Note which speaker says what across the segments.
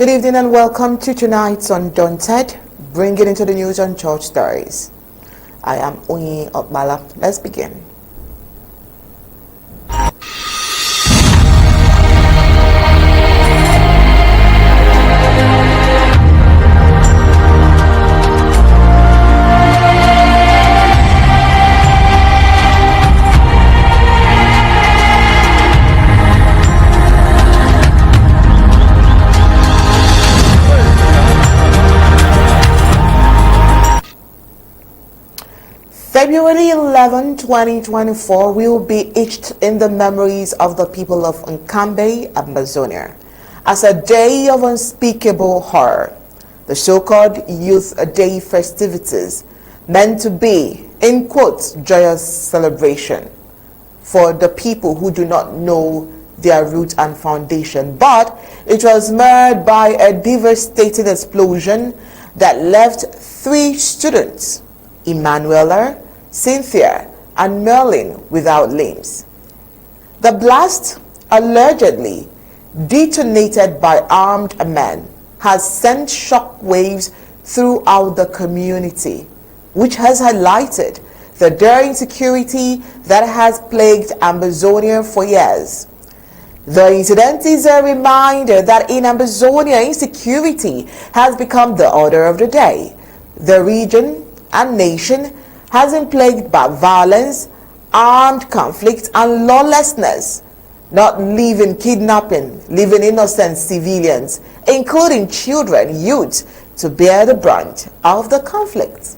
Speaker 1: Good evening and welcome to tonight's Undaunted, bringing into the news on church stories. I am Oyin Okbala. Let's begin. February 11, 2024 will be etched in the memories of the people of Nkambe, Ambazonia, as a day of unspeakable horror. The so-called Youth Day festivities meant to be, in quotes, joyous celebration for the people who do not know their root and foundation, but it was marred by a devastating explosion that left 3 students, Emanuela, Cynthia, and Merlin, without limbs. The blast, allegedly detonated by armed men, has sent shock waves throughout the community, which has highlighted the dire insecurity that has plagued Ambazonia for years. The incident is a reminder that in Ambazonia, insecurity has become the order of the day. The region and nation has been plagued by violence, armed conflict, and lawlessness, not leaving kidnapping, leaving innocent civilians, including children, youth, to bear the brunt of the conflict.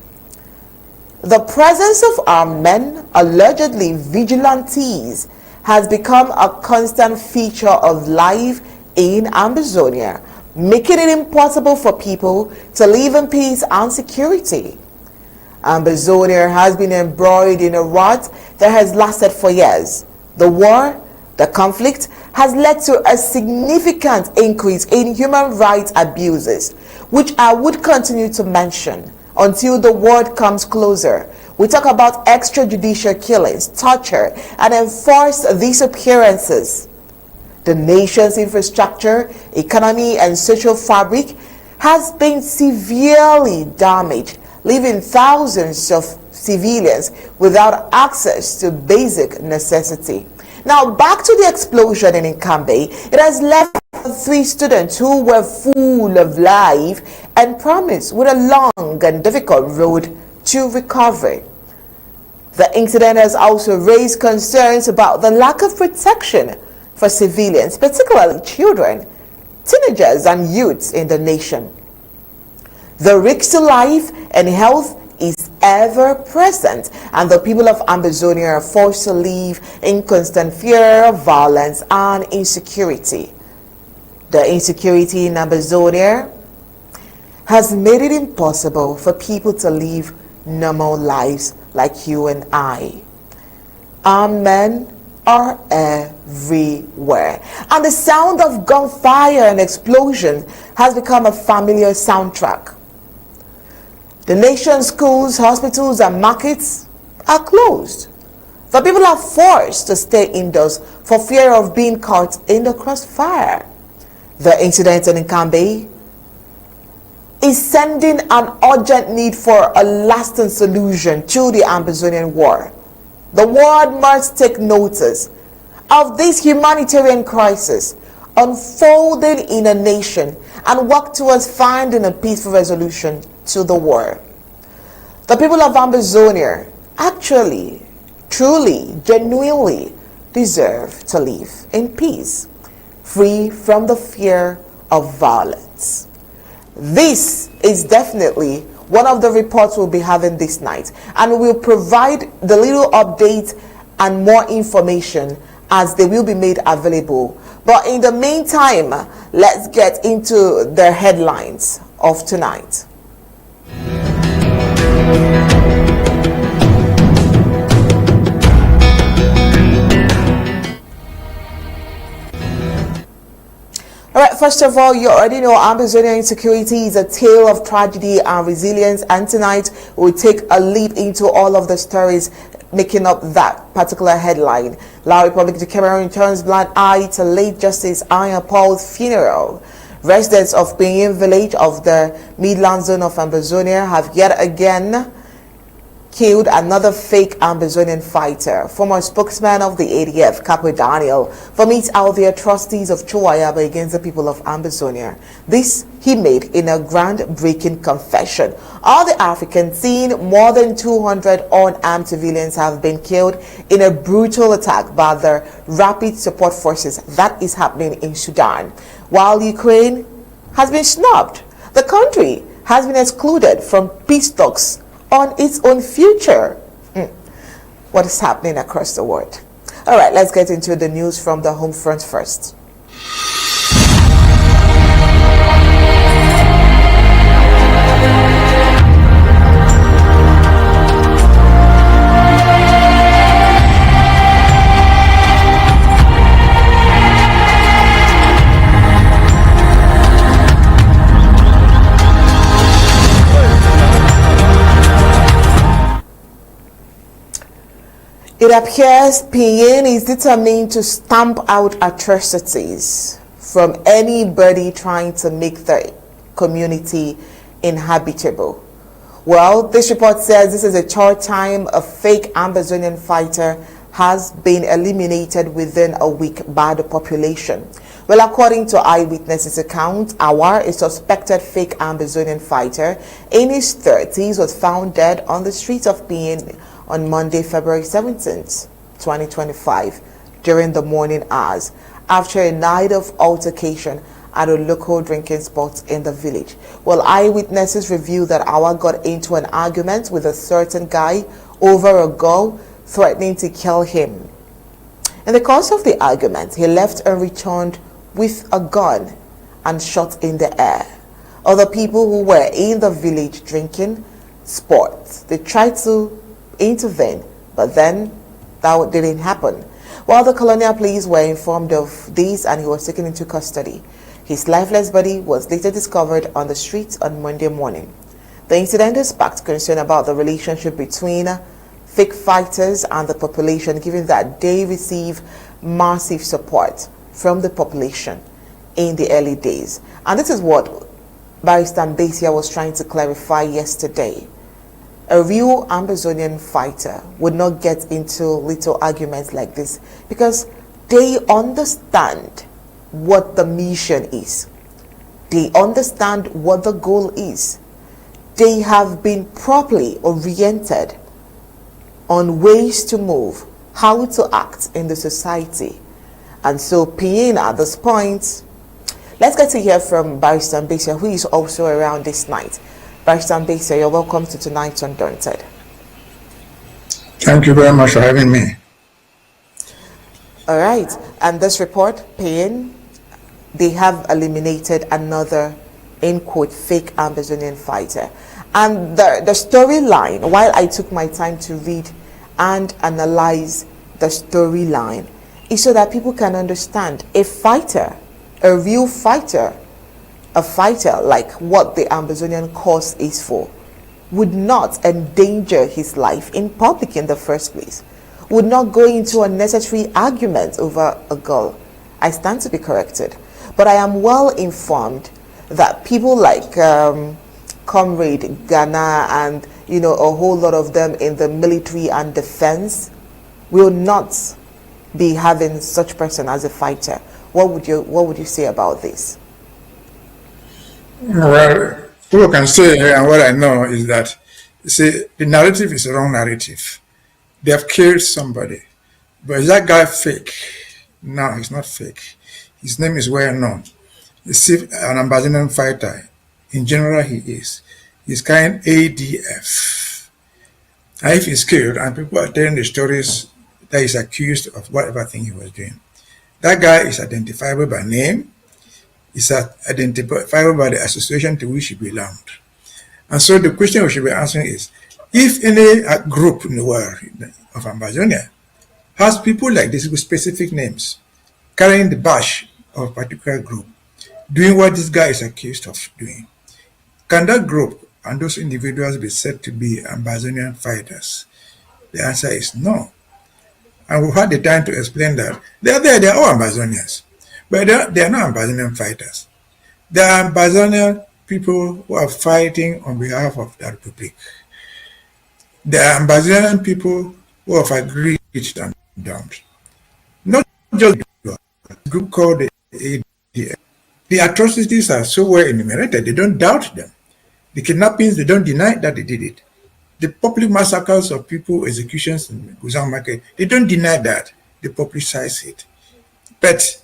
Speaker 1: The presence of armed men, allegedly vigilantes, has become a constant feature of life in Ambazonia, making it impossible for people to live in peace and security. Ambazonia has been embroiled in a rut that has lasted for years. The war, the conflict, has led to a significant increase in human rights abuses, which I would continue to mention until the word comes closer. We talk about extrajudicial killings, torture, and enforced disappearances. The nation's infrastructure, economy, and social fabric has been severely damaged, leaving thousands of civilians without access to basic necessity. Now, back to the explosion in Nkambe. It has left 3 students who were full of life and promise with a long and difficult road to recovery. The incident has also raised concerns about the lack of protection for civilians, particularly children, teenagers, and youths in the nation. The risk to life and health is ever present, and the people of Ambazonia are forced to live in constant fear of violence and insecurity. The insecurity in Ambazonia has made it impossible for people to live normal lives like you and I. Armed men are everywhere, and the sound of gunfire and explosion has become a familiar soundtrack. The nation's schools, hospitals, and markets are closed. The people are forced to stay indoors for fear of being caught in the crossfire. The incident in Nkambe is sending an urgent need for a lasting solution to the Ambazonian war. The world must take notice of this humanitarian crisis unfolding in a nation and work towards finding a peaceful resolution to the war. The people of Ambazonia actually, truly, genuinely deserve to live in peace, free from the fear of violence. This is definitely one of the reports we'll be having this night, and we'll provide the little update and more information as they will be made available. But in the meantime, let's get into the headlines of tonight. Alright, first of all, you already know Ambazonian insecurity is a tale of tragedy and resilience, and tonight we'll take a leap into all of the stories making up that particular headline. Lao Republic to Cameroon turns blind eye to late Justice Ayah Paul's funeral. Residents of Pinyin village of the Midland zone of Ambazonia have yet again killed another fake Ambazonian fighter. Former spokesman of the ADF, Capo Daniel, vomits out the atrocities of Ayah against the people of Ambazonia. This he made in a groundbreaking confession. On the African scene, more than 200 unarmed civilians have been killed in a brutal attack by the Rapid Support Forces that is happening in Sudan. While Ukraine has been snubbed, the country has been excluded from peace talks on its own future. What is happening across the world? All right, let's get into the news from the home front first. It appears Pinyin is determined to stamp out atrocities from anybody trying to make the community inhabitable. Well, this report says this is a third time a fake Ambazonian fighter has been eliminated within a week by the population. Well, according to eyewitnesses' account, Ayah, a suspected fake Ambazonian fighter in his 30s, was found dead on the streets of Pinyin on Monday, February 17th, 2025, during the morning hours, after a night of altercation at a local drinking spot in the village. Well, eyewitnesses revealed that Ayah got into an argument with a certain guy over a girl, threatening to kill him. In the course of the argument, he left and returned with a gun and shot in the air. Other people who were in the village drinking spot, they tried to intervene, but then that didn't happen. While the colonial police were informed of this and he was taken into custody, his lifeless body was later discovered on the streets on Monday morning. The incident has sparked concern about the relationship between fake fighters and the population, given that they receive massive support from the population in the early days. And this is what Barrister Mbeseha was trying to clarify yesterday. A real Ambazonian fighter would not get into little arguments like this because they understand what the mission is. They understand what the goal is. They have been properly oriented on ways to move, how to act in the society. And so Pinyin at this point, let's get to hear from Barrister Mbeseha, who is also around this night. Barrister Mbeseha, you're welcome to tonight's Undaunted.
Speaker 2: Thank you very much for having me.
Speaker 1: All right, and this report, Pinyin, they have eliminated another, in quote, fake Ambazonian fighter. And the storyline, while I took my time to read and analyze the storyline, is so that people can understand a fighter, a real fighter, a fighter like what the Ambazonian cause is for, would not endanger his life in public in the first place, would not go into unnecessary arguments over a girl. I stand to be corrected, but I am well informed that people like Comrade Ghana and a whole lot of them in the military and defense will not be having such person as a fighter. What would you say about this?
Speaker 2: Well, people can say, and what I know is that, you see, the narrative is a wrong narrative. They have killed somebody. But is that guy fake? No, he's not fake. His name is well known. You see, an Ambazonian fighter, in general he is. He's carrying ADF. And if he's killed, and people are telling the stories that he's accused of whatever thing he was doing, that guy is identifiable by name. Is identifiable by the association to which he belonged. And so the question we should be answering is, if any group in the world of Ambazonia has people like this with specific names, carrying the badge of a particular group, doing what this guy is accused of doing, can that group and those individuals be said to be Ambazonian fighters? The answer is no. And we've had the time to explain that. They are all Ambazonians. But they are not Ambazonian fighters. The Ambazonian people who are fighting on behalf of the Republic. The Ambazonian people who have agreed and done. Not just a group called the ADF. The atrocities are so well enumerated, they don't doubt them. The kidnappings, they don't deny that they did it. The public massacres of people, executions in Guzan Market, they don't deny that. They publicize it. But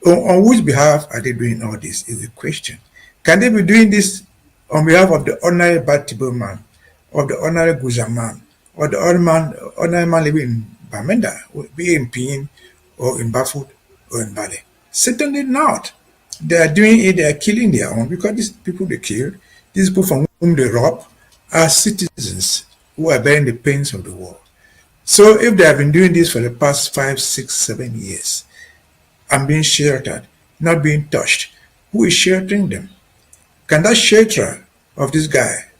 Speaker 2: on whose behalf are they doing all this is the question. Can they be doing this on behalf of the ordinary Batibo man, of the ordinary Guzan man, or the ordinary man living in Bamenda, be in Pinyin, or in Bafut, or in Bale? Certainly not. They are doing it, they are killing their own, because these people they kill, these people from whom they rob, are citizens who are bearing the pains of the war. So if they have been doing this for the past 5, 6, 7 years, and being sheltered, not being touched, who is sheltering them? Can that shelterer of this guy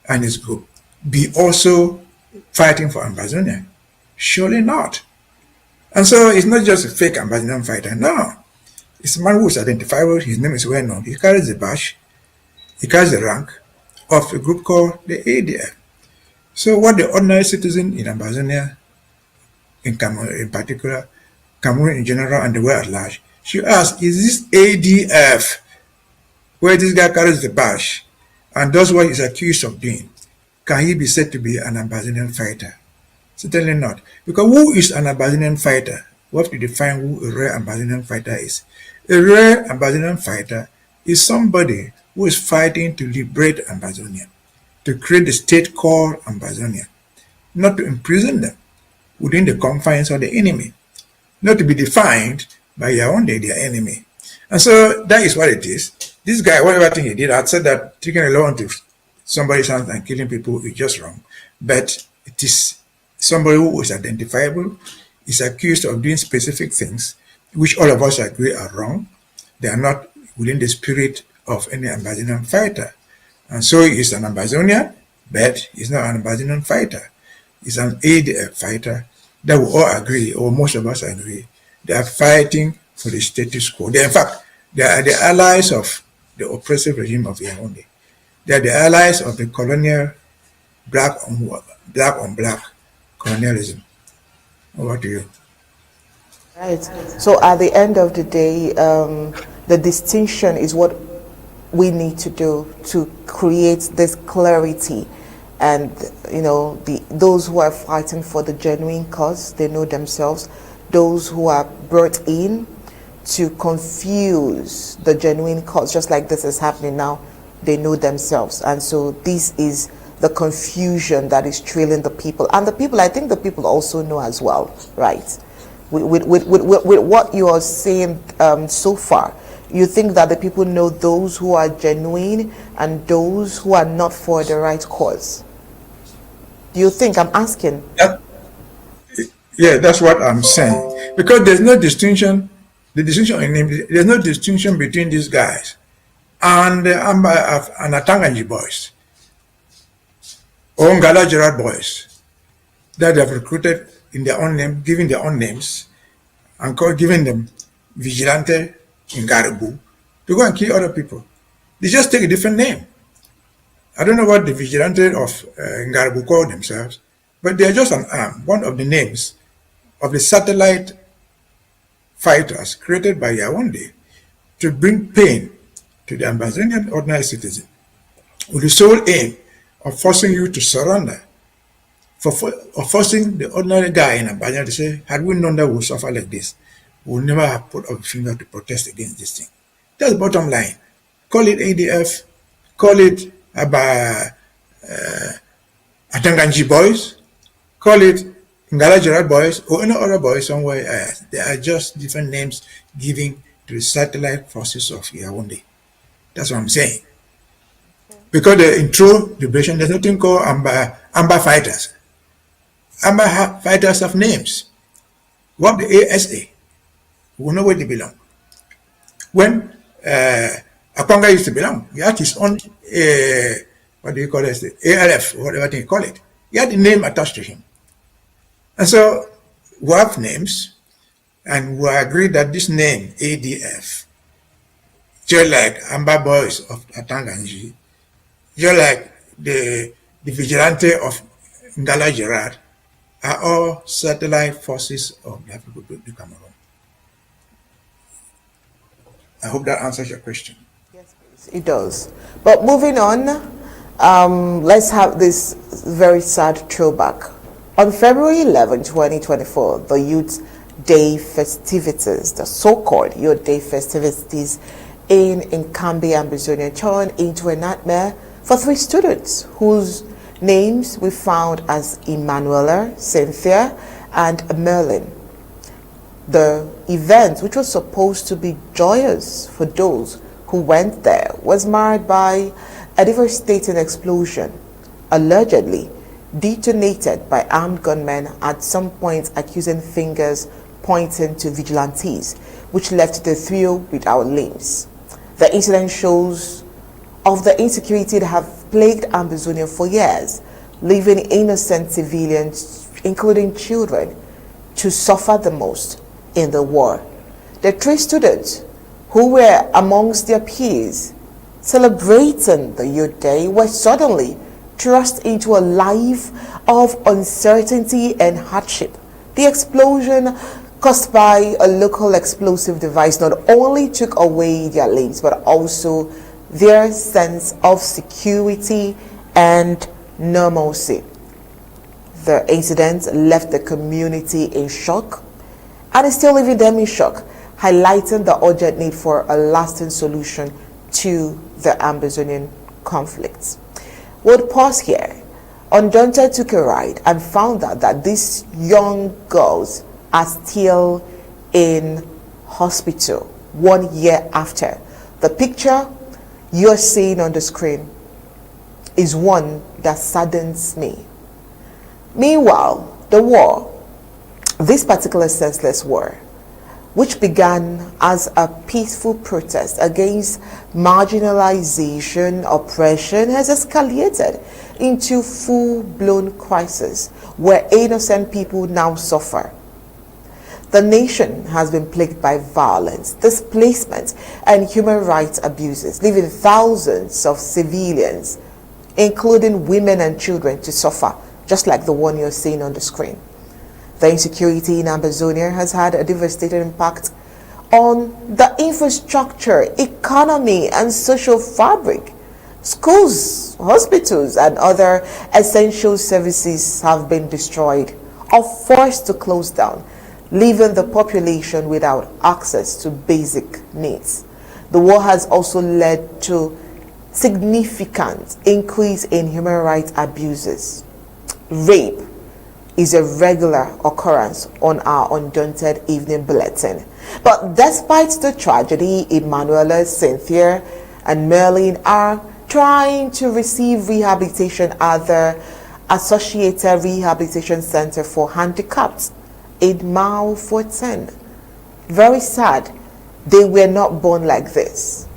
Speaker 2: and his group be also fighting for Ambazonia? Surely not. And so it's not just a fake Ambazonian fighter, no. It's a man who is identifiable, his name is well known. He carries the badge, he carries the rank of a group called the ADF. So what the ordinary citizen in Ambazonia, in Cameroon in particular, Cameroon in general, and the world at large, should ask, is this ADF, where this guy carries the badge and does what he's accused of doing, can he be said to be an Ambazonian fighter? Certainly not. Because who is an Ambazonian fighter? We have to define who a rare Ambazonian fighter is. A rare Ambazonian fighter is somebody who is fighting to liberate Ambazonia, to create a state called Ambazonia, not to imprison them within the confines of the enemy, not to be defined by Yaoundé, their enemy. And so that is what it is. This guy, whatever thing he did, I said that taking a law into somebody's hands and killing people is just wrong. But it is somebody who is identifiable, is accused of doing specific things, which all of us agree are wrong. They are not within the spirit of any Ambazonian fighter. And so he is an Ambazonian, but he's not an Ambazonian fighter. He's an ADF fighter that we all agree, or most of us agree, they are fighting for the status quo. In fact, they are the allies of the oppressive regime of Yaoundé. They are the allies of the colonial black on black colonialism. Over to you.
Speaker 1: Right. So at the end of the day, the distinction is what we need to do to create this clarity. And those who are fighting for the genuine cause, they know themselves. Those who are brought in to confuse the genuine cause, just like this is happening now, they know themselves. And so this is the confusion that is trailing the people. And the people, I think the people also know as well, right? With what you are saying so far, you think that the people know those who are genuine and those who are not for the right cause? Do you think? I'm asking.
Speaker 2: Yeah, that's what I'm saying. Because there's no distinction, there's no distinction between these guys and the Atanganji boys or Ngala Gerard boys that they have recruited in their own name, giving their own names, and giving them Vigilante in Garibu to go and kill other people. They just take a different name. I don't know what the Vigilante of Ngaribu call themselves, but they are just an arm, one of the names of the satellite fighters created by Yaoundé to bring pain to the Ambazonian ordinary citizen, with the sole aim of forcing you to surrender, of forcing the ordinary guy in Ambazonian to say, had we known that we would suffer like this, we would never have put up a finger to protest against this thing. That's the bottom line. Call it ADF, call it Atanganji boys, call it Ngala Gerard boys, or any other boys somewhere else. They are just different names given to the satellite forces of Yaoundé. That's what I'm saying. Because in true liberation, there's nothing called Amba fighters. Amba fighters have names. What the ASA? We know where they belong. When Akwanga used to belong, he had his own, what do you call it, ALF, whatever you call it. He had the name attached to him. And so we have names, and we agree that this name, ADF, just like Amba Boys of Atanganji, just like the vigilante of Ngala Gerard, are all satellite forces of the Republic of Cameroon. I hope that answers your question.
Speaker 1: Yes, please. It does. But moving on, let's have this very sad throwback. On February 11, 2024, the Youth Day festivities, the so-called Youth Day festivities in Nkambi, Ambazonian, turned into a nightmare for 3 students whose names we found as Emanuela, Cynthia, and Merlin. The event, which was supposed to be joyous for those who went there, was marred by a devastating explosion, allegedly detonated by armed gunmen, at some point accusing fingers pointing to vigilantes, which left the trio without limbs. The incident shows of the insecurity that have plagued Ambazonia for years, leaving innocent civilians, including children, to suffer the most in the war. The 3 students who were amongst their peers celebrating the Youth Day were suddenly thrust into a life of uncertainty and hardship. The explosion caused by a local explosive device not only took away their lives but also their sense of security and normalcy. The incident left the community in shock and is still leaving them in shock, highlighting the urgent need for a lasting solution to the Ambazonian conflicts. We'll pause here. Undaunted took a ride and found out that these young girls are still in hospital 1 year after. The picture you're seeing on the screen is one that saddens me. Meanwhile, the war, this particular senseless war, which began as a peaceful protest against marginalization, oppression, has escalated into full-blown crisis where innocent people now suffer. The nation has been plagued by violence, displacement, and human rights abuses, leaving thousands of civilians, including women and children, to suffer, just like the one you're seeing on the screen. The insecurity in Ambazonia has had a devastating impact on the infrastructure, economy, and social fabric. Schools, hospitals, and other essential services have been destroyed or forced to close down, leaving the population without access to basic needs. The war has also led to significant increase in human rights abuses. Rape is a regular occurrence on our Undaunted evening bulletin. But despite the tragedy, Emanuela, Cynthia, and Merlin are trying to receive rehabilitation at the Associated Rehabilitation Center for Handicapped in Mao 14. Very sad, they were not born like this.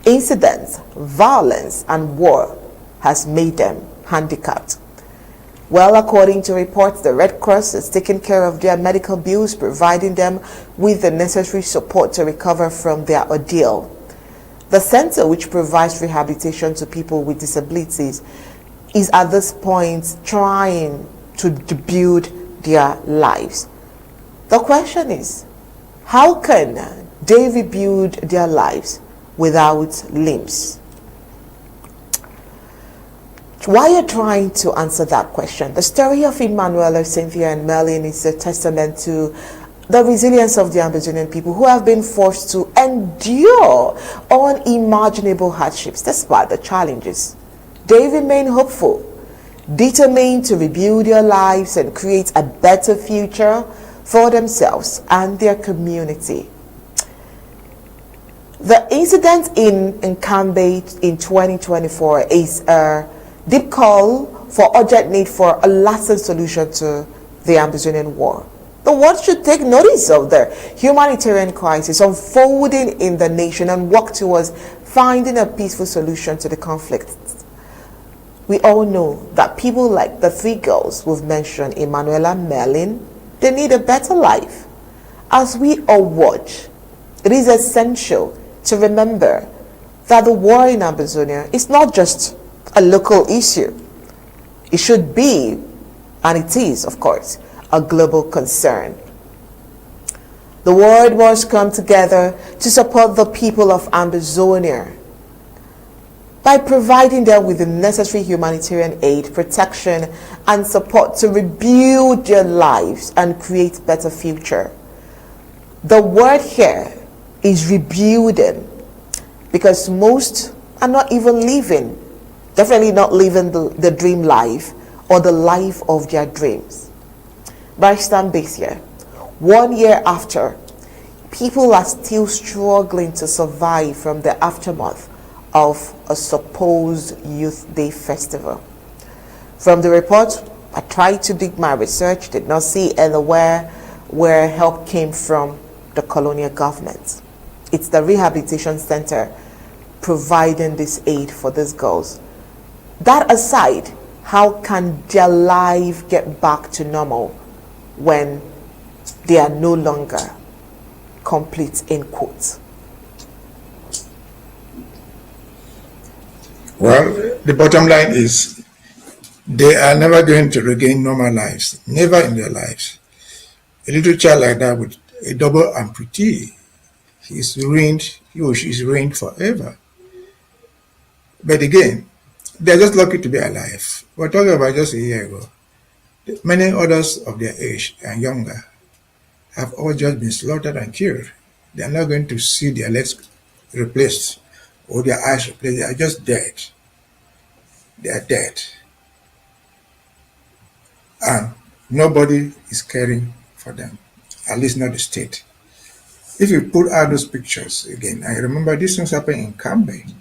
Speaker 1: Incidents, violence, and war has made them handicapped. Well, according to reports, the Red Cross is taking care of their medical bills, providing them with the necessary support to recover from their ordeal. The center, which provides rehabilitation to people with disabilities, is at this point trying to build their lives. The question is, how can they rebuild their lives without limbs? While you're trying to answer that question, the story of Emanuela, Cynthia, and Merlin is a testament to the resilience of the Ambazonian people who have been forced to endure unimaginable hardships despite the challenges. They remain hopeful, determined to rebuild their lives and create a better future for themselves and their community. The incident in Nkambi in 2024 is a deep call for urgent need for a lasting solution to the Ambazonian war. The world should take notice of the humanitarian crisis unfolding in the nation and work towards finding a peaceful solution to the conflict. We all know that people like the 3 girls we've mentioned, Emanuela, Merlin, they need a better life. As we all watch, it is essential to remember that the war in Ambazonia is not just a local issue. It should be, and it is, of course, a global concern. The world must come together to support the people of Ambazonia by providing them with the necessary humanitarian aid, protection, and support to rebuild their lives and create better future. The word here is rebuilding, because most are not even living, definitely not living the dream life or the life of their dreams. By Mbeseha, 1 year after, people are still struggling to survive from the aftermath of a supposed Youth Day festival. From the report, I tried to dig my research, did not see anywhere where help came from the colonial government. It's the rehabilitation center providing this aid for these girls. That aside, how can their life get back to normal when they are no longer complete, in quotes?
Speaker 2: Well, the bottom line is they are never going to regain normal lives, never in their lives. A little child like that with a double amputee, he's ruined, he or she is ruined forever. But again, they're just lucky to be alive. We're talking about just a year ago. Many others of their age and younger have all just been slaughtered and killed. They are not going to see their legs replaced or their eyes replaced. They are just dead. They are dead. And nobody is caring for them, at least not the state. If you pull out those pictures again, I remember this things happened in Cambe.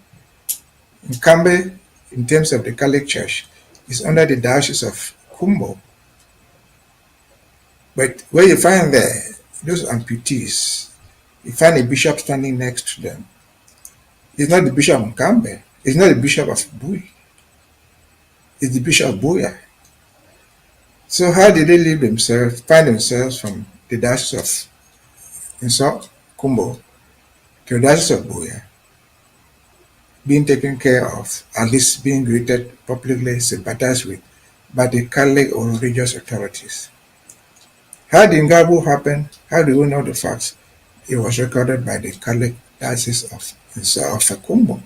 Speaker 2: In Cambe, in terms of the Catholic Church, is under the Diocese of Kumbo. But where you find there, those amputees, you find a bishop standing next to them. It's not the bishop of Cambe. It's not the bishop of Bui. It's the bishop of Buya. So how did they find themselves from the Diocese of South Kumbo to the Diocese of Buya, being taken care of, at least being greeted publicly, sympathized with by the Catholic or religious authorities? How did Ngabu happen? How do we know the facts? It was recorded by the Catholic Diocese of Kumbo,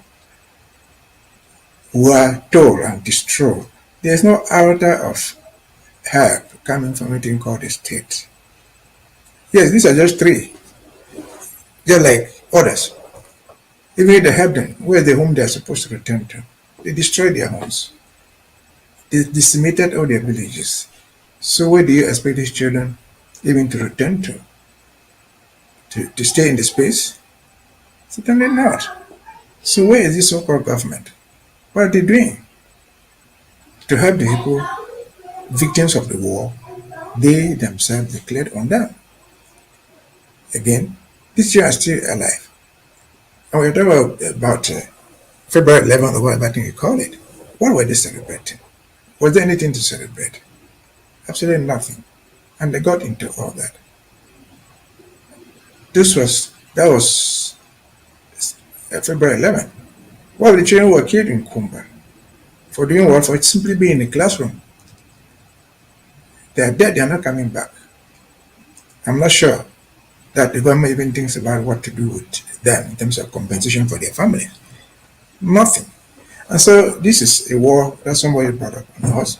Speaker 2: who are told and destroyed. There is no order of help coming from anything called the state. Yes, these are just three. They're like others. Even if they help them, where the home they are supposed to return to, they destroyed their homes. They decimated all their villages. So where do you expect these children even to return to? To stay in the space? Certainly not. So where is this so-called government? What are they doing to help the people, victims of the war, they themselves declared on them? Again, these children are still alive. And we're talking about February 11th, or whatever thing you call it. What were they celebrating? Was there anything to celebrate? Absolutely nothing. And they got into all that. That was February 11th. Well, the children were killed in Kumba for doing what? For simply being in the classroom. They are dead, they are not coming back. I'm not sure that the government even thinks about what to do with them in terms of compensation for their families. Nothing. And so this is a war that somebody brought up on us.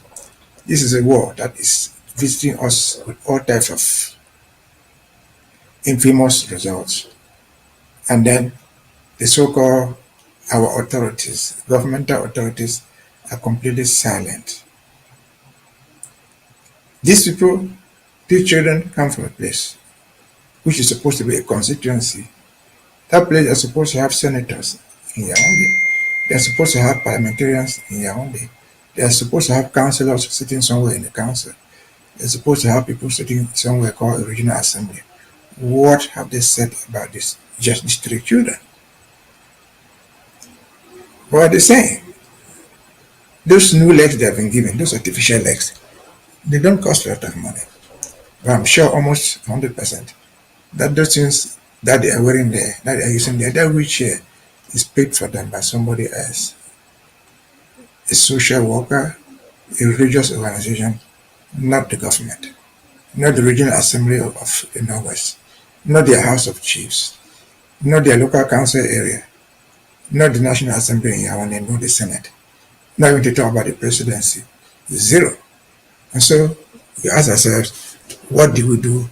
Speaker 2: This is a war that is visiting us with all types of infamous results. And then the so-called our authorities, governmental authorities, are completely silent. These people, these children come from a place which is supposed to be a constituency. That place is supposed to have senators in Yaoundé. They're supposed to have parliamentarians in Yaoundé. They're supposed to have councillors sitting somewhere in the council. They're supposed to have people sitting somewhere called a regional assembly. What have they said about this? Just these three children. What are they saying? Those new legs they have been given, those artificial legs, they don't cost a lot of money. But I'm sure almost 100% that those things that they are wearing there, that they are using there, that wheelchair is paid for them by somebody else. A social worker, a religious organization, not the government, not the regional assembly of the Northwest, not their House of Chiefs, not their local council area, not the National Assembly in Yaoundé, not the Senate, not even to talk about the presidency. Zero. And so we ask ourselves, what do we do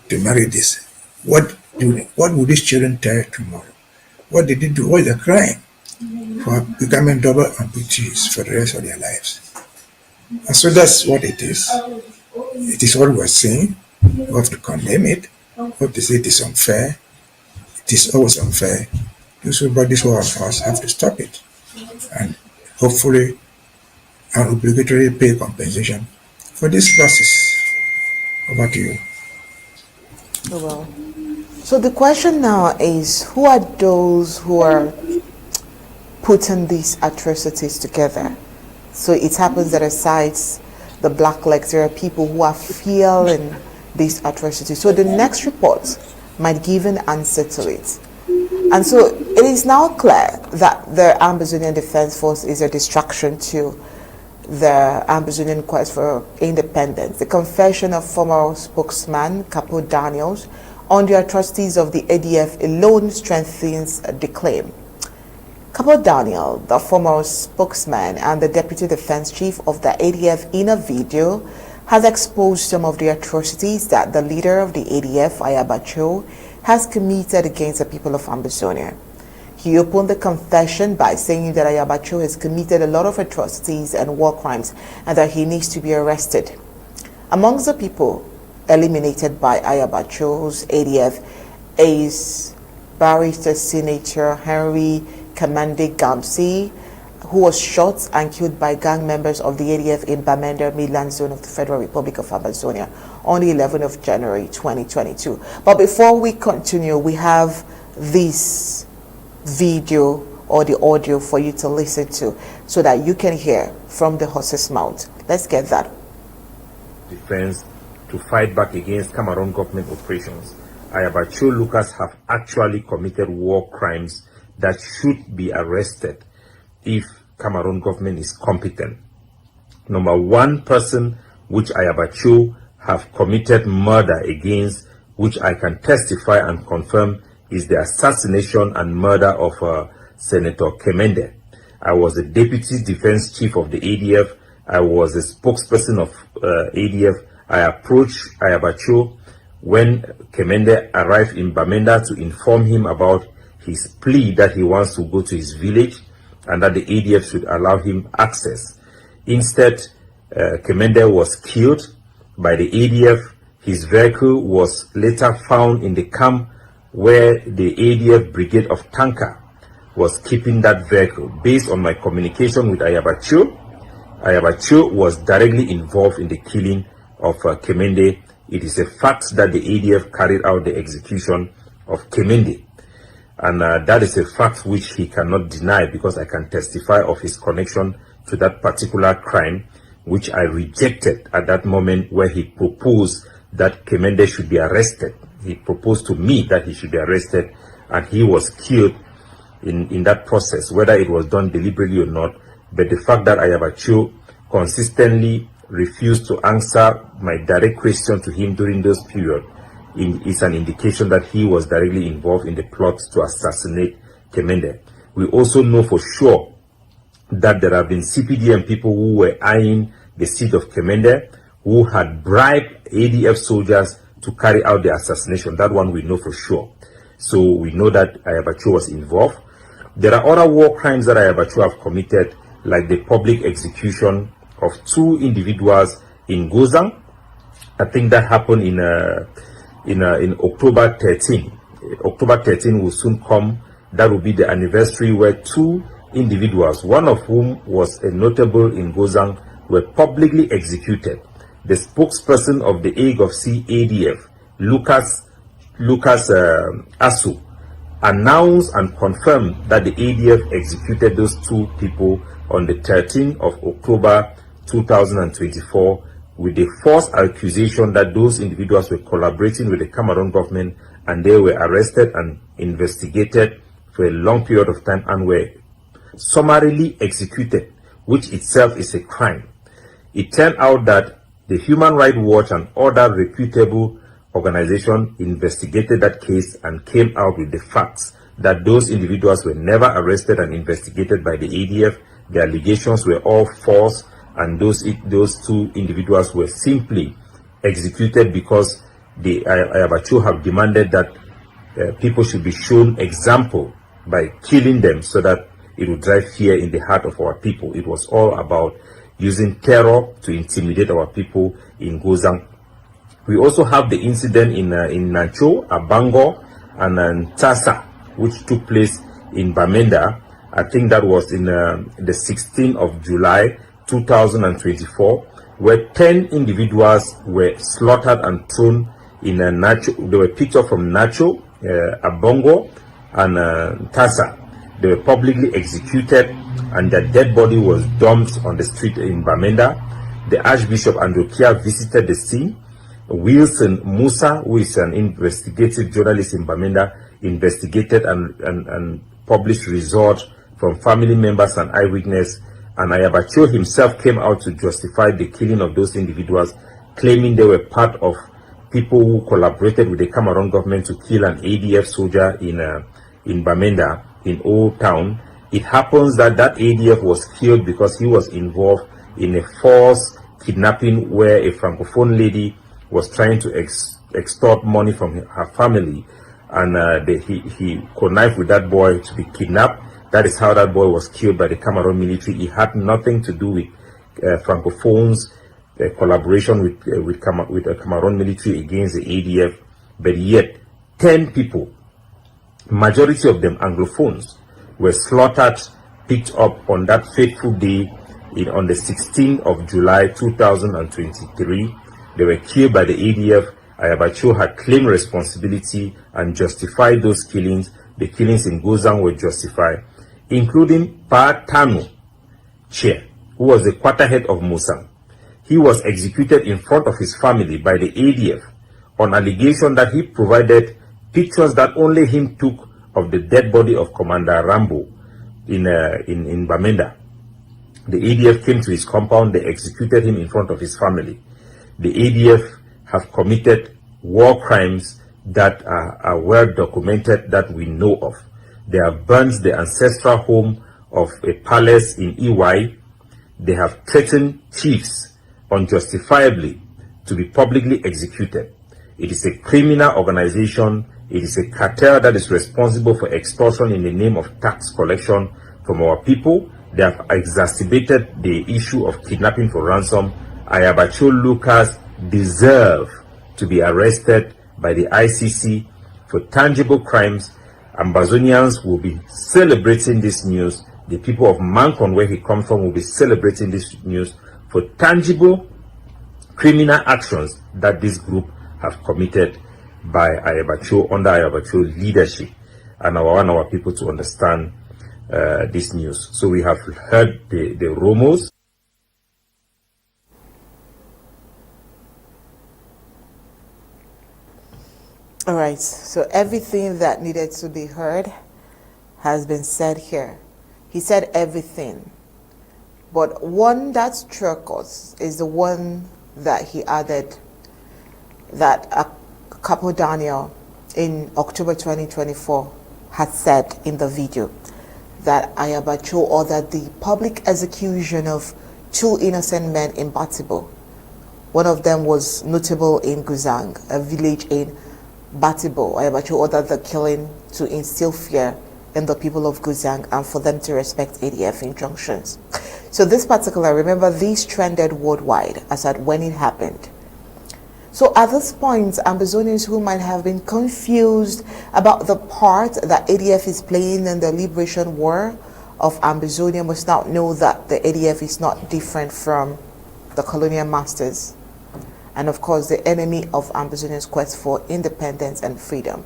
Speaker 2: to marry this? What would these children tell tomorrow? What did they do? What is the crime for becoming double amputees for the rest of their lives? And so that's what it is. It is what we're saying. We have to condemn it. We have to say it is unfair. It is always unfair. This one of us have to stop it. And hopefully, and obligatory pay compensation for these losses. Over to you.
Speaker 1: Well, so the question now is, who are those who are putting these atrocities together? So it happens that aside the black legs, there are people who are feeling these atrocities. So the next report might give an answer to it. And so it is now clear that the Ambazonian Defense Force is a distraction to the Ambazonian quest for independence. The confession of former spokesman Capo Daniel on the atrocities of the ADF alone strengthens the claim. Capo Daniel, the former spokesman and the deputy defense chief of the ADF, in a video has exposed some of the atrocities that the leader of the ADF, Ayah, has committed against the people of Ambazonia. He opened the confession by saying that Ayah has committed a lot of atrocities and war crimes and that he needs to be arrested. Amongst the people eliminated by Ayah ADF is Barrister Senator Henry Kamande Gamsi, who was shot and killed by gang members of the ADF in Bamenda, Midland Zone of the Federal Republic of Ambazonia on the 11th of January 2022. But before we continue, we have this video or the audio for you to listen to so that you can hear from the horse's mouth. Let's get that.
Speaker 3: Defense to fight back against Cameroon government operations. Ayah Lucas have actually committed war crimes that should be arrested if Cameroon government is competent. Number one person which Ayah have committed murder against, which I can testify and confirm, is the assassination and murder of Senator Kemende. I was the deputy defense chief of the ADF. I was a spokesperson of ADF. I approached Ayah when Kemende arrived in Bamenda to inform him about his plea that he wants to go to his village and that the ADF should allow him access. Instead, Kemende was killed by the ADF. His vehicle was later found in the camp where the ADF Brigade of Tanka was keeping that vehicle. Based on my communication with Ayah was directly involved in the killing of Kemende. It is a fact that the ADF carried out the execution of Kemende. And that is a fact which he cannot deny, because I can testify of his connection to that particular crime, which I rejected at that moment where he proposed that Kemende should be arrested. He proposed to me that he should be arrested, and he was killed in that process, whether it was done deliberately or not. But the fact that Ayah consistently refused to answer my direct question to him during those periods is an indication that he was directly involved in the plot to assassinate Kemende. We also know for sure that there have been CPDM people who were eyeing the seat of Kemende, who had bribed ADF soldiers to carry out the assassination. That one we know for sure. So we know that Ayah was involved. There are other war crimes that Ayah have committed, like the public execution of 2 individuals in Gozang. I think that happened in October 13. October 13 will soon come. That will be the anniversary where 2 individuals, one of whom was a notable in Gozang, were publicly executed. The spokesperson of the AGOC ADF, Lucas Asu, announced and confirmed that the ADF executed those 2 people on the 13th of October 2024 with the false accusation that those individuals were collaborating with the Cameroon government and they were arrested and investigated for a long period of time and were summarily executed, which itself is a crime. It turned out that the Human Rights Watch and other reputable organizations investigated that case and came out with the facts that those individuals were never arrested and investigated by the ADF. The allegations were all false, and those two individuals were simply executed because the Ayabacho have demanded that people should be shown example by killing them so that it would drive fear in the heart of our people. It was all about using terror to intimidate our people in Gozang. We also have the incident in Nacho, Abango, and Tasa, which took place in Bamenda. I think that was in the 16th of July 2024, where 10 individuals were slaughtered and thrown in Nacho. They were picked up from Nacho, Abongo, and Tasa. They were publicly executed, and their dead body was dumped on the street in Bamenda. The Archbishop Androkia visited the scene. Wilson Musa, who is an investigative journalist in Bamenda, investigated and published results from family members and eyewitnesses. And Ayabacho himself came out to justify the killing of those individuals, claiming they were part of people who collaborated with the Cameroon government to kill an ADF soldier in Bamenda, in Old Town. It happens that that ADF was killed because he was involved in a false kidnapping where a Francophone lady was trying to extort money from her family, and he connived with that boy to be kidnapped. That is how that boy was killed by the Cameroon military. It had nothing to do with Francophones' collaboration with the Cameroon military against the ADF, but yet 10 people, majority of them Anglophones, were slaughtered, picked up on that fateful day on the 16th of July 2023. They were killed by the ADF. Ayabacho had claimed responsibility and justified those killings. The killings in Gozang were justified, including Pa Tanu Che, who was the quarterhead of Musang. He was executed in front of his family by the ADF on allegation that he provided pictures that only him took of the dead body of Commander Rambo in Bamenda. The ADF came to his compound. They executed him in front of his family. The ADF have committed war crimes that are well documented, that we know of. They have burned the ancestral home of a palace in EY. They have threatened chiefs unjustifiably to be publicly executed. It is a criminal organization. It is a cartel that is responsible for extortion in the name of tax collection from our people. They have exacerbated the issue of kidnapping for ransom. Ayabacho Lucas deserve to be arrested by the ICC for tangible crimes. Ambazonians will be celebrating this news. The people of Mankon, where he comes from, will be celebrating this news for tangible criminal actions that this group have committed by Ayabacho, under Ayabacho leadership. And I want our people to understand this news. So we have heard the rumors.
Speaker 1: All right, so everything that needed to be heard has been said here. He said everything. But one that struck us is the one that he added, that Capo Daniel in October 2024 had said in the video, that Ayabacho ordered the public execution of 2 innocent men in Batibo. One of them was notable in Guzang, a village in Batibo. Ayabacho ordered the killing to instill fear in the people of Guzang and for them to respect ADF injunctions. So this particular, remember, these trended worldwide as at when it happened. So at this point, Ambazonians who might have been confused about the part that ADF is playing in the liberation war of Ambazonia must now know that the ADF is not different from the colonial masters, and of course the enemy of Ambazonians' quest for independence and freedom.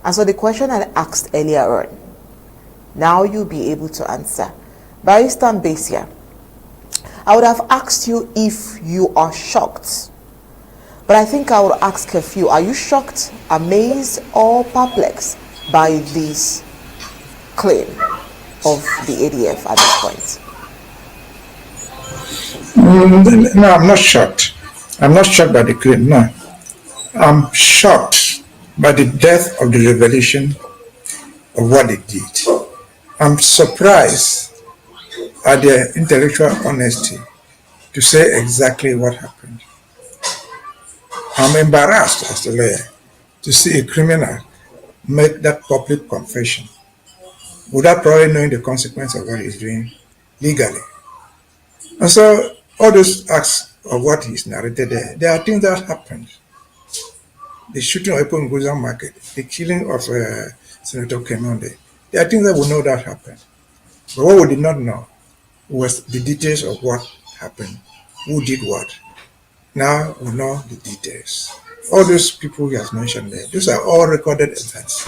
Speaker 1: And so the question I asked earlier on, now you'll be able to answer. Barrister Mbeseha, I would have asked you if you are shocked But I think I would ask a few. Are you shocked, amazed, or perplexed by this claim of the ADF at this point?
Speaker 2: No, I'm not shocked. I'm not shocked by the claim, no. I'm shocked by the depth of the revelation of what they did. I'm surprised at their intellectual honesty to say exactly what happened. I'm embarrassed as a lawyer to see a criminal make that public confession without probably knowing the consequence of what he's doing legally. And so all those acts of what he's narrated there are things that happened. The shooting of people in Guzan Market, the killing of Senator Kemonde, there are things that we know that happened. But what we did not know was the details of what happened, who did what. Now we know the details. All those people he has mentioned there, those are all recorded events.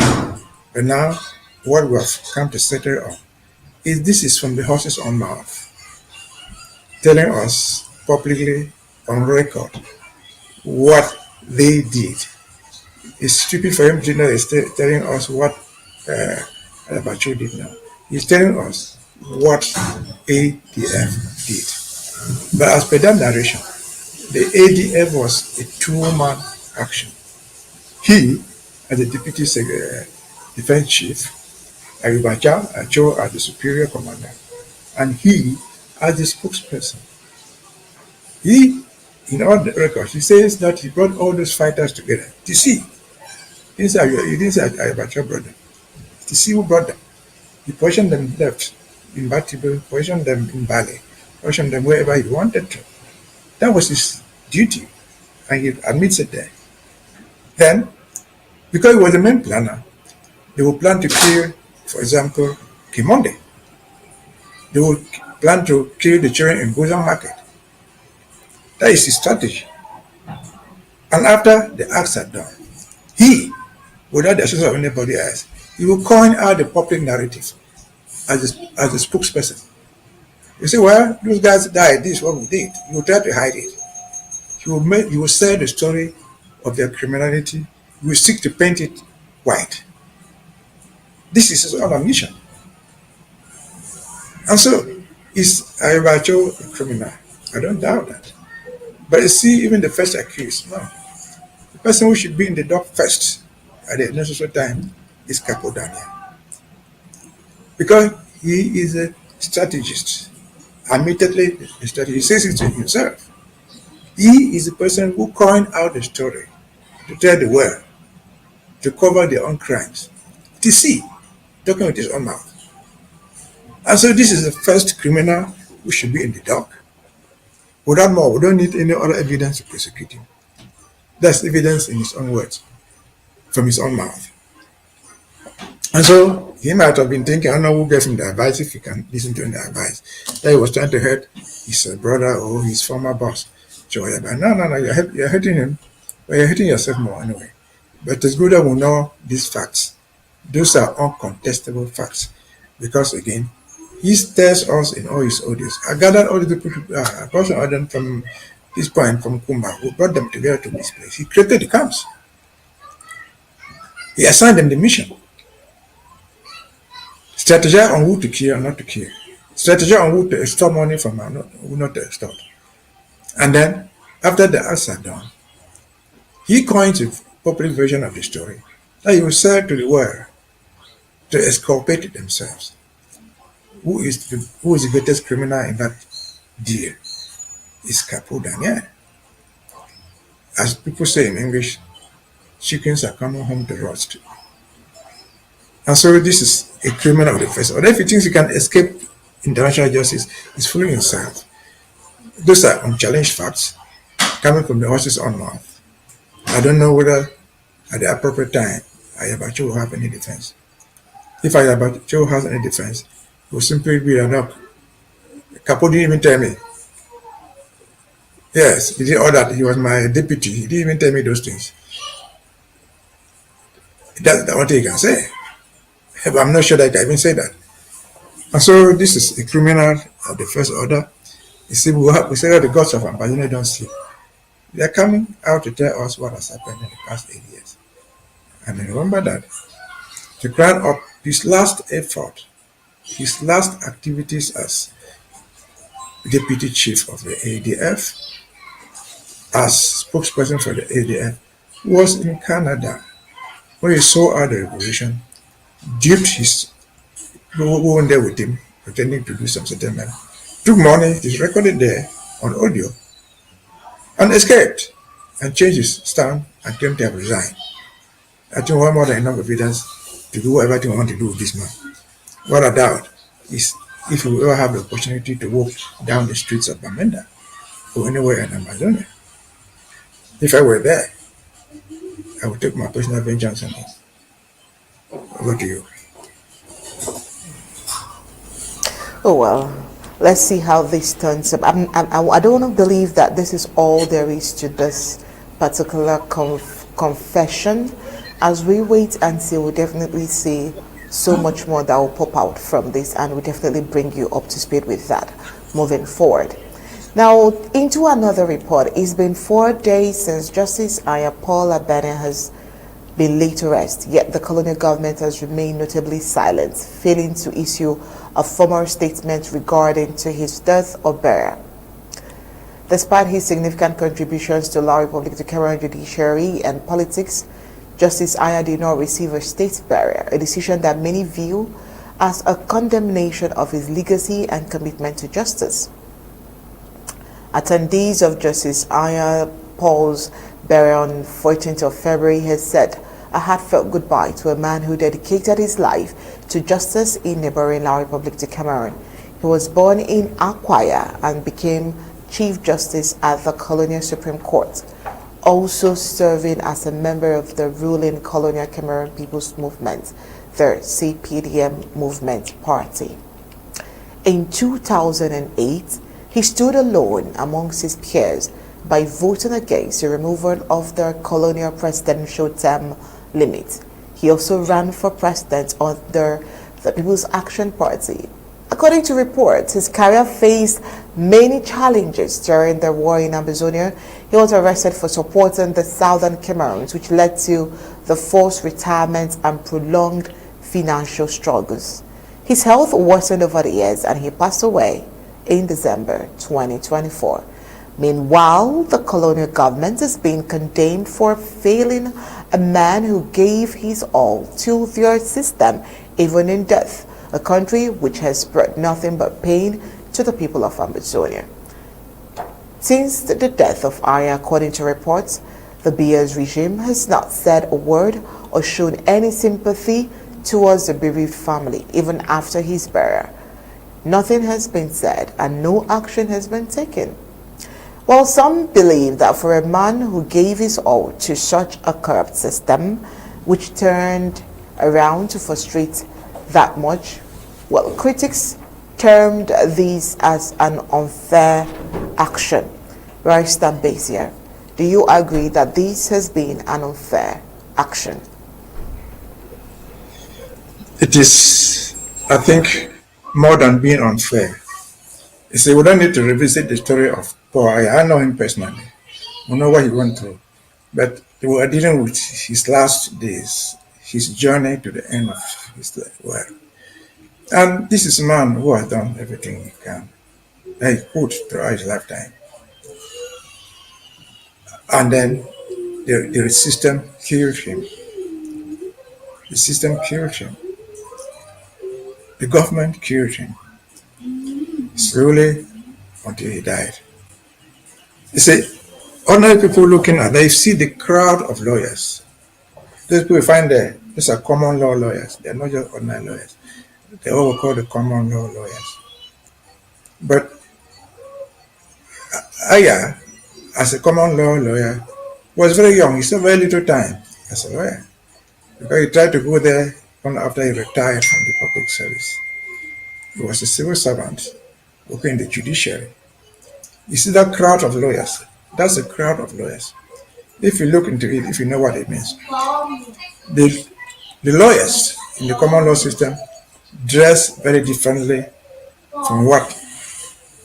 Speaker 2: But now what we have come to settle on is this is from the horse's own mouth, telling us publicly on record what they did. It's stupid for him to know he's telling us what Abacho did now. He's telling us what ADF did. But as per that narration, the ADF was a two-man action. He, as the deputy defense chief, Acho as the superior commander, and he as the spokesperson. He, in all the records, he says that he brought all those fighters together. To see, he didn't say Abacha brought them. To see who brought them. He positioned them left in Batibo, positioned them in Bali, positioned them wherever he wanted to. That was his duty, and he admits it there. Then, because he was the main planner, they would plan to kill, for example, Kimonde. They would plan to kill the children in Guzan Market. That is his strategy. And after the acts are done, he, without the assistance of anybody else, he will coin out the public narrative as a spokesperson. You say, well, those guys died, this is what we did. You will try to hide it. You will say the story of their criminality. You will seek to paint it white. This is his own ambition. And so, is Abacho a criminal? I don't doubt that. But you see, even the first accused, no. The person who should be in the dock first at the necessary time is Capo Daniel. Because he is a strategist. Admittedly, a strategist. He says it to himself. He is the person who coined out the story to tell the world, to cover their own crimes. To see, talking with his own mouth. And so this is the first criminal who should be in the dock. Without more, we don't need any other evidence to prosecute him. That's evidence in his own words, from his own mouth. And so he might have been thinking, I don't know who gave him the advice, if he can listen to the advice, that he was trying to hurt his brother or his former boss. So, but no, you're hurting him, but you're hurting yourself more anyway. But it's good that we know these facts. Those are uncontestable facts. Because again, he tells us in all his audios. I gathered all the people, I brought some of them from this point, from Kumba, who brought them together to this place. He created the camps. He assigned them the mission. Strategize on who to kill and not to kill. Strategize on who to extort money from and who not to extort. And then, after the acts are done, he coins a popular version of the story that he will sell to the world to exculpate themselves. Who is the greatest criminal in that deal? Is Capo Daniel. As people say in English, chickens are coming home to roast. And so this is a criminal of the first order. If he thinks he can escape international justice, he's fooling himself. Those are unchallenged facts coming from the horse's own mouth. I don't know whether at the appropriate time Ayabacho will have any defense. If Ayabacho has any defense, it will simply be enough. Capo didn't even tell me. Yes, he did all that. He was my deputy. He didn't even tell me those things. That's the only thing he can say. But I'm not sure that I can even say that. And so this is a criminal of the first order. You see, we say that the gods of Ambazonian don't sleep. They are coming out to tell us what has happened in the past 8 years. And remember that to crown up his last effort, his last activities as deputy chief of the ADF, as spokesperson for the ADF, was in Canada, where he saw how the revolution duped his who went there with him, pretending to do some settlement, took money, is recorded there on audio, and escaped and changed his stand and claimed to have resigned. I think one more than enough evidence to do whatever you want to do with this man. What I doubt is if we ever have the opportunity to walk down the streets of Bamenda or anywhere in Amazonia. If I were there, I would take my personal vengeance on him. Over to you.
Speaker 1: Oh well, let's see how this turns up. I don't want to believe that this is all there is to this particular confession. As we wait and see, we'll definitely see so much more that will pop out from this, and we'll definitely bring you up to speed with that moving forward. Now, into another report. It's been 4 days since Justice Ayah has been laid to rest, yet the colonial government has remained notably silent, failing to issue a formal statement regarding to his death or burial. Despite his significant contributions to La Republic of Cameroon judiciary and politics, Justice Ayah did not receive a state burial, a decision that many view as a condemnation of his legacy and commitment to justice. Attendees of Justice Ayah Paul's burial on 14th of February has said a heartfelt goodbye to a man who dedicated his life to justice in neighboring La Republic of Cameroon. He was born in Aquia and became Chief Justice at the Colonial Supreme Court, also serving as a member of the ruling Colonial Cameroon People's Movement, the CPDM Movement Party. In 2008, he stood alone amongst his peers by voting against the removal of the colonial presidential term limit. He also ran for president under the People's Action Party. According to reports, his career faced many challenges during the war in Ambazonia. He was arrested for supporting the Southern Cameroons, which led to the forced retirement and prolonged financial struggles. His health worsened over the years and he passed away in December 2024. Meanwhile, the colonial government is being condemned for failing a man who gave his all to their system, even in death, a country which has brought nothing but pain to the people of Ambazonia. Since the death of Ayah, according to reports, the BS regime has not said a word or shown any sympathy towards the bereaved family, even after his burial. Nothing has been said and no action has been taken. While some believe that for a man who gave his all to such a corrupt system, which turned around to frustrate that much, well, critics termed this as an unfair action. Barrister Mbeseha, do you agree that this has been an unfair action?
Speaker 2: It is, I think, more than being unfair. You see, we don't need to revisit the story of poor Ayah. I know him personally. We know what he went through. But we are dealing with his last days, his journey to the end of his life. Well, and this is a man who has done everything he can, that he could throughout his lifetime. And then the system killed him. The system killed him. The government killed him. Slowly until he died. You see, ordinary people looking at that, you see the crowd of lawyers. Those people you find there, these are common law lawyers. They're not just ordinary lawyers. They're all called the common law lawyers. But Ayah, as a common law lawyer, was very young. He spent very little time as a lawyer. Because he tried to go there after he retired from the public service. He was a civil servant working in the judiciary. You see that crowd of lawyers? That's a crowd of lawyers. If you look into it, if you know what it means, the lawyers in the common law system dress very differently from what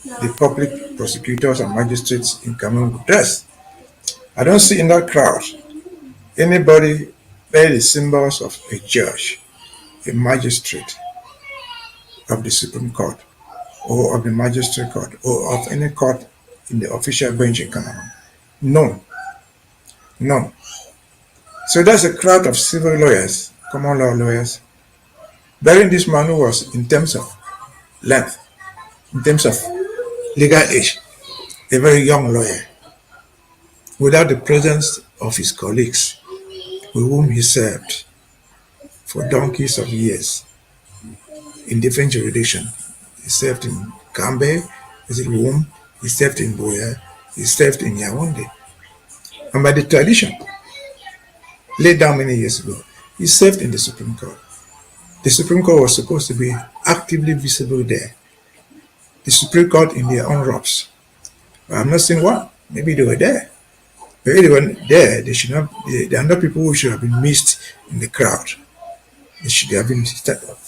Speaker 2: the public prosecutors and magistrates in Cameroon would dress. I don't see in that crowd anybody bear the symbols of a judge, a magistrate of the Supreme Court, or of the Magistrate Court, or of any court in the official bench in Canada. None. None. So that's a crowd of civil lawyers, common law lawyers, bearing this man who was, in terms of length, in terms of legal age, a very young lawyer, without the presence of his colleagues with whom he served for donkeys of years in different jurisdictions. He served in Cambe, Rome, he served in Boya, he served in Yaoundé. And by the tradition laid down many years ago, he served in the Supreme Court. The Supreme Court was supposed to be actively visible there. The Supreme Court in their own robes. But I'm not saying one. Maybe they were there. But if they were there, they are not people who should have been missed in the crowd. They should have been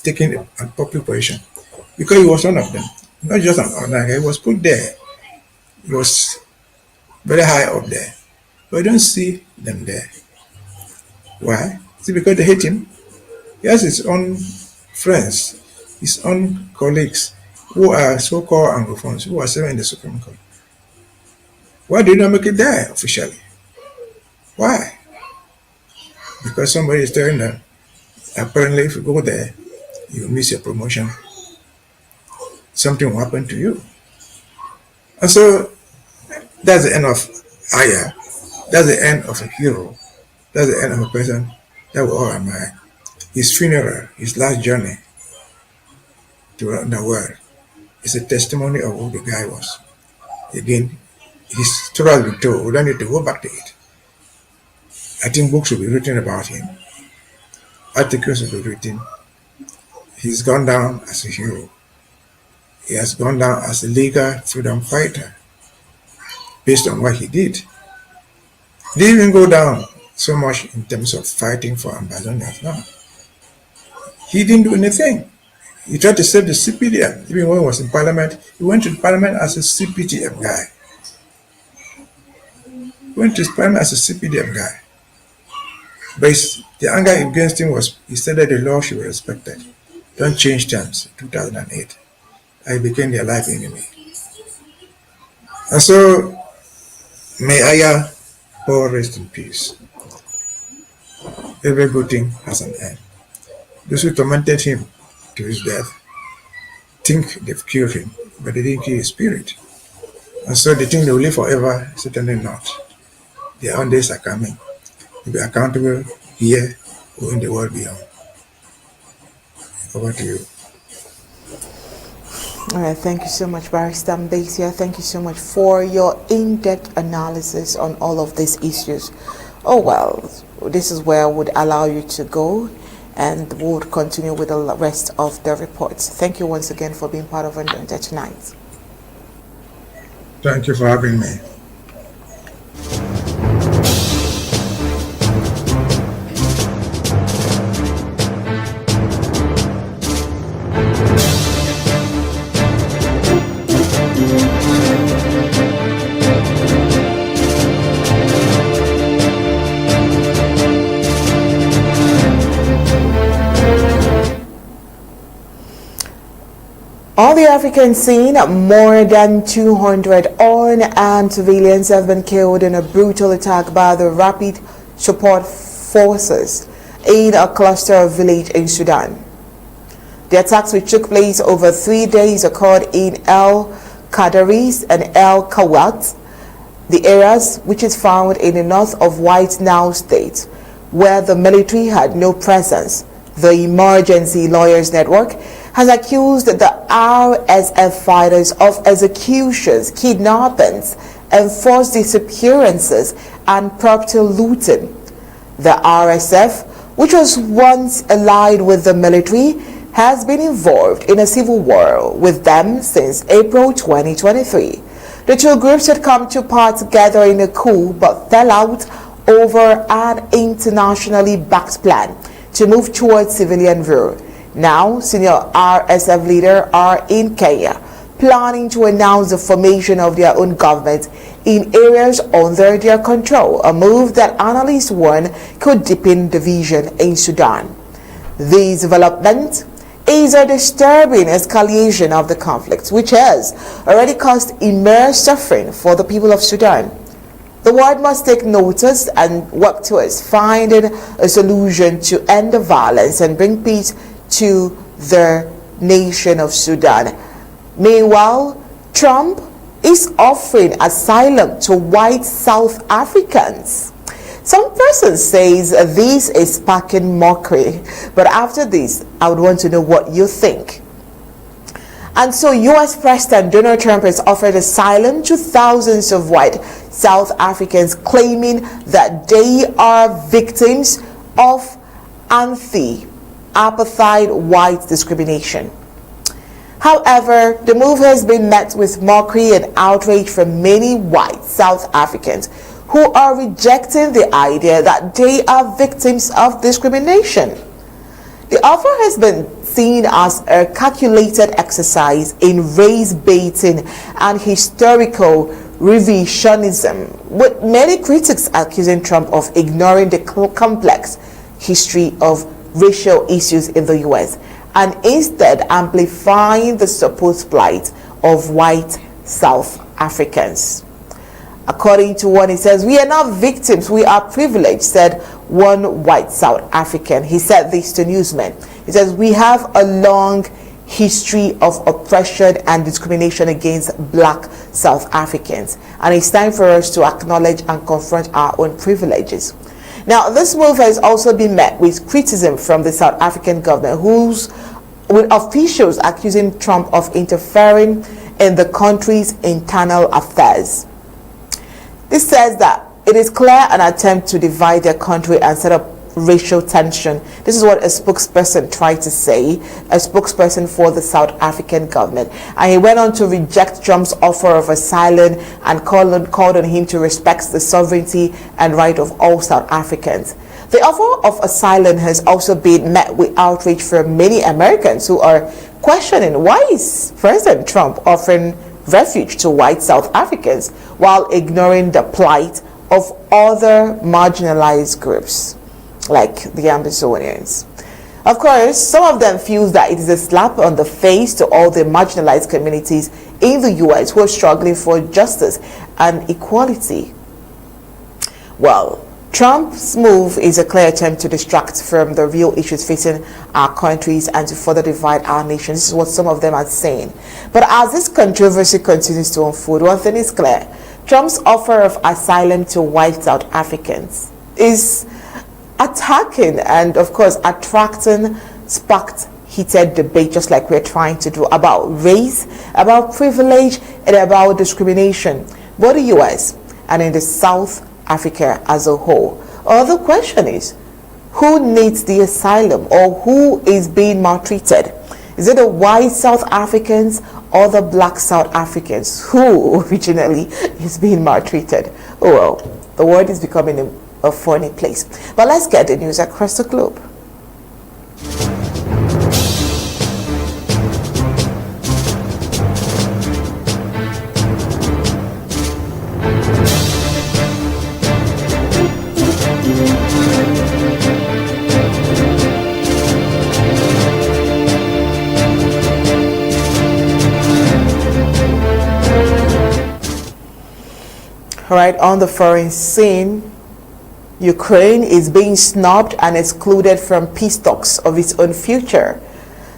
Speaker 2: taken a public position. Because he was one of them. Not just an ordinary, he was put there. He was very high up there. But I don't see them there. Why? Is it because they hate him? He has his own friends, his own colleagues, who are so-called Anglophones, who are serving in the Supreme Court. Why do you not make it there officially? Why? Because somebody is telling them, apparently if you go there, you miss your promotion. Something will happen to you. And so, that's the end of Ayah. That's the end of a hero. That's the end of a person that we all admire. His funeral, his last journey to the world, is a testimony of who the guy was. Again, his story has been told. We don't need to go back to it. I think books will be written about him. Articles will be written. He's gone down as a hero. He has gone down as a legal freedom fighter based on what he did. He didn't even go down so much in terms of fighting for Ambazonians. No. He didn't do anything. He tried to save the CPDM. Even when he was in parliament, he went to parliament as a CPDM guy. He went to parliament as a CPDM guy. But the anger against him was, he said that the law should be respected. Don't change terms in 2008. I became their life enemy. And so, may Ayah all rest in peace. Every good thing has an end. Those who tormented him to his death think they've killed him, but they didn't kill his spirit. And so they think they will live forever. Certainly not. Their own days are coming. They'll be accountable here or in the world beyond. Over to you.
Speaker 1: All right, thank you so much, Barrister Mbeseha. Thank you so much for your in-depth analysis on all of these issues. Oh, well, this is where I would allow you to go, and we'll continue with the rest of the reports. Thank you once again for being part of Undaunted tonight.
Speaker 2: Thank you for having me.
Speaker 1: On the African scene, more than 200 unarmed civilians have been killed in a brutal attack by the Rapid Support Forces in a cluster of villages in Sudan. The attacks, which took place over 3 days, occurred in El Kadaris and El Kawat, the areas which is found in the north of White Nile State, where the military had no presence. The Emergency Lawyers Network has accused the RSF fighters of executions, kidnappings, enforced disappearances, and property looting. The RSF, which was once allied with the military, has been involved in a civil war with them since April 2023. The two groups had come to part together in a coup but fell out over an internationally backed plan to move towards civilian rule. Now, senior RSF leaders are in Kenya planning to announce the formation of their own government in areas under their control, a move that analysts warn could deepen division in Sudan. This development is a disturbing escalation of the conflict, which has already caused immense suffering for the people of Sudan. The world must take notice and work towards finding a solution to end the violence and bring peace to the nation of Sudan. Meanwhile, Trump is offering asylum to white South Africans. Some person says this is sparking mockery, but after this, I would want to know what you think. And so US President Donald Trump has offered asylum to thousands of white South Africans, claiming that they are victims of anti-apartheid white discrimination. However, the move has been met with mockery and outrage from many white South Africans who are rejecting the idea that they are victims of discrimination. The offer has been seen as a calculated exercise in race baiting and historical revisionism, with many critics accusing Trump of ignoring the complex history of racial issues in the US and instead amplifying the supposed plight of white South Africans. According to one, he says, "We are not victims, we are privileged," said one white South African. He said this to newsmen. He says, "We have a long history of oppression and discrimination against black South Africans, and it's time for us to acknowledge and confront our own privileges." Now, this move has also been met with criticism from the South African government, with officials accusing Trump of interfering in the country's internal affairs. This says that it is clear an attempt to divide their country and set up racial tension. This is what a spokesperson tried to say, a spokesperson for the South African government. And he went on to reject Trump's offer of asylum and called on him to respect the sovereignty and right of all South Africans. The offer of asylum has also been met with outrage from many Americans who are questioning why is President Trump offering refuge to white South Africans while ignoring the plight of other marginalized groups like the Ambazonians. Of course, some of them feel that it is a slap on the face to all the marginalized communities in the US who are struggling for justice and equality. Well, Trump's move is a clear attempt to distract from the real issues facing our countries and to further divide our nation. This is what some of them are saying. But as this controversy continues to unfold, one thing is clear. Trump's offer of asylum to white South Africans is attacking and, of course, attracting sparked heated debate, just like we're trying to do, about race, about privilege, and about discrimination, both the US and in the South Africa as a whole. Or the question is, who needs the asylum, or who is being maltreated? Is it the white South Africans or the black South Africans? Who originally is being maltreated? Oh well, the world is becoming a funny place. But let's get the news across the globe. Right, on the foreign scene, Ukraine is being snubbed and excluded from peace talks of its own future.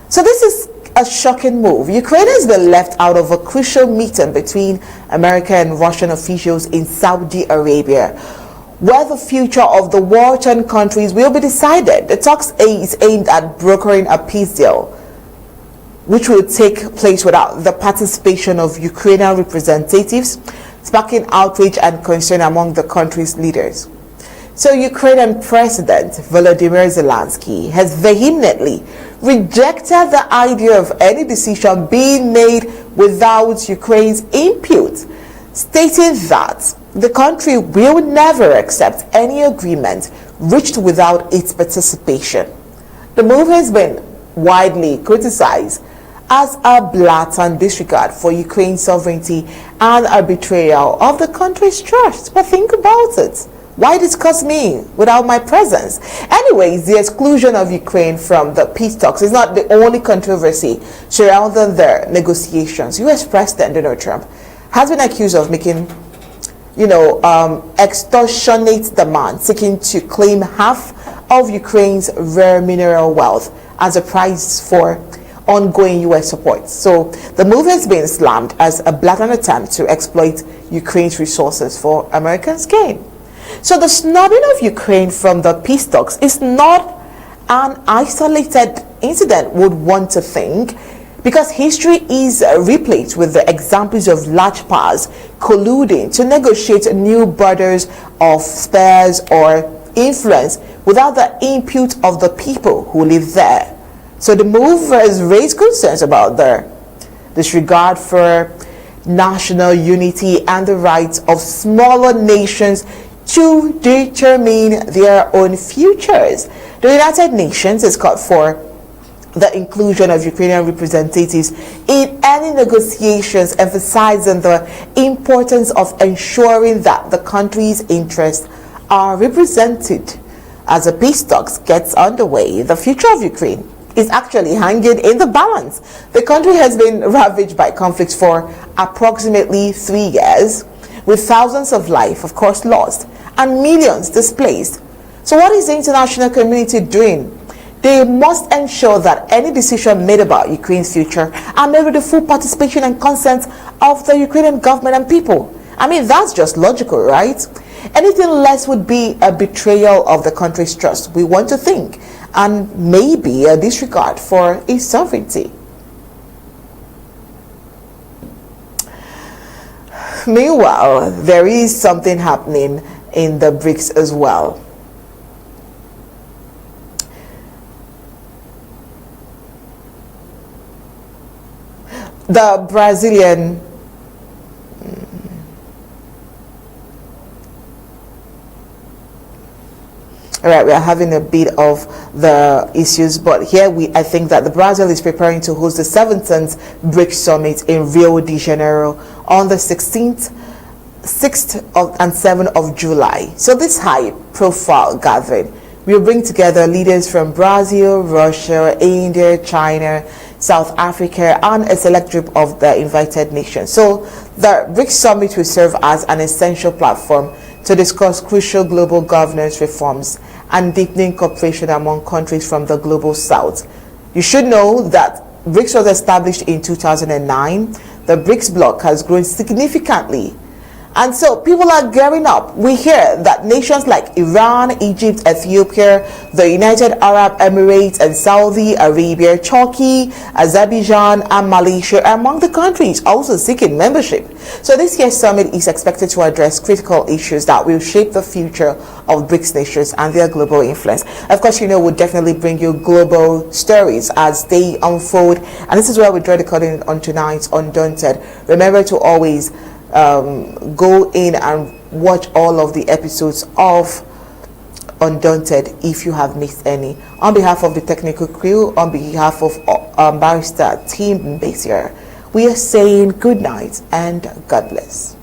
Speaker 1: So this is a shocking move. Ukraine has been left out of a crucial meeting between America and Russian officials in Saudi Arabia, where the future of the war-torn countries will be decided. The talks is aimed at brokering a peace deal, which will take place without the participation of Ukrainian representatives, sparking outrage and concern among the country's leaders. So Ukrainian President Volodymyr Zelensky has vehemently rejected the idea of any decision being made without Ukraine's input, stating that the country will never accept any agreement reached without its participation. The move has been widely criticized as a blatant disregard for Ukraine's sovereignty and a betrayal of the country's trust. But think about it. Why discuss me without my presence? Anyways, the exclusion of Ukraine from the peace talks is not the only controversy surrounding their negotiations. US President Donald Trump has been accused of making extortionate demand, seeking to claim half of Ukraine's rare mineral wealth as a price for ongoing US support. So the move has been slammed as a blatant attempt to exploit Ukraine's resources for Americans' gain. So the snubbing of Ukraine from the peace talks is not an isolated incident, would want to think, because history is replete with the examples of large powers colluding to negotiate new borders of spares or influence without the input of the people who live there. So the move has raised concerns about the disregard for national unity and the rights of smaller nations to determine their own futures. The United Nations has called for the inclusion of Ukrainian representatives in any negotiations, emphasizing the importance of ensuring that the country's interests are represented. As the peace talks gets underway, the future of Ukraine is actually hanging in the balance. The country has been ravaged by conflicts for approximately 3 years, with thousands of lives, of course, lost and millions displaced. So what is the international community doing? They must ensure that any decision made about Ukraine's future are made with the full participation and consent of the Ukrainian government and people. I mean, that's just logical, right? Anything less would be a betrayal of the country's trust, we want to think, and maybe a disregard for its sovereignty. Meanwhile, there is something happening in the BRICS as well. The Brazilian all right, we are having a bit of the issues, but here I think that the Brazil is preparing to host the 17th BRICS Summit in Rio de Janeiro on the 6th and 7th of July. So this high-profile gathering will bring together leaders from Brazil, Russia, India, China, South Africa, and a select group of the invited nations. So the BRICS Summit will serve as an essential platform to discuss crucial global governance reforms and deepening cooperation among countries from the global south. You should know that BRICS was established in 2009. The BRICS bloc has grown significantly, and so people are gearing up. We hear that nations like Iran, Egypt, Ethiopia, the United Arab Emirates and Saudi Arabia, Turkey, Azerbaijan and Malaysia are among the countries also seeking membership. So this year's summit is expected to address critical issues that will shape the future of BRICS nations and their global influence. Of course, we'll definitely bring you global stories as they unfold, and this is where we draw the curtain on tonight's Undaunted. Remember to always go in and watch all of the episodes of Undaunted if you have missed any. On behalf of the technical crew, on behalf of Barrister Team Mbeseha, we are saying good night and God bless.